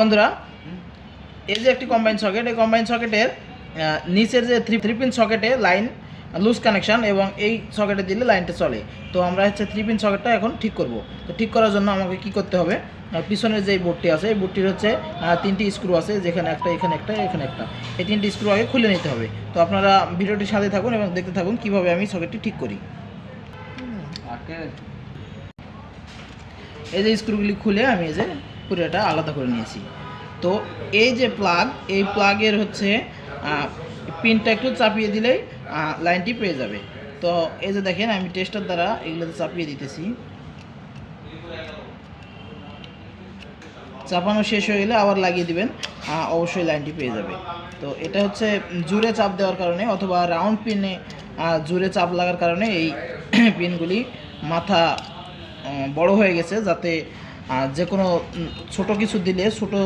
বন্ধুরা, এই যে একটি কম্বাইন সকেট, এই কম্বাইন সকেটের নিচের যে থ্রি পিন সকেটে লাইন লুজ কানেকশান এবং এই সকেটে দিলে লাইনটা চলে। তো আমরা হচ্ছে থ্রি পিন সকেটটা এখন ঠিক করব। তো ঠিক করার জন্য আমাকে কি করতে হবে, পিছনের যে বোর্ডটি আছে এই বোর্ডটির হচ্ছে তিনটি স্ক্রু আছে, যেখানে একটা, এখানে একটা, এখানে একটা, এই তিনটি স্ক্রু আগে খুলে নিতে হবে। তো আপনারা ভিডিওটির সাথে থাকুন এবং দেখতে থাকুন কীভাবে আমি সকেটটি ঠিক করি। এই যে স্ক্রুগুলি খুলে আমি এই যে পুরোটা আলাদা করে নিয়েছি। তো এই যে প্লাগ, এই প্লাগের হচ্ছে পিনটা একটু চাপিয়ে দিলেই লাইনটি পেয়ে যাবে। তো এই যে দেখেন আমি টেস্টার দ্বারা এগুলোতে চাপিয়ে দিতেছি। চাপানো শেষ হয়ে গেলে আবার লাগিয়ে দিবেন, অবশ্যই লাইনটি পেয়ে যাবে। তো এটা হচ্ছে জুড়ে চাপ দেওয়ার কারণে অথবা রাউন্ড পিনে জুড়ে চাপ লাগার কারণে এই পিনগুলি মাথা বড় হয়ে গেছে, যাতে যে কোনো ছোটো কিছু দিলে ছোটো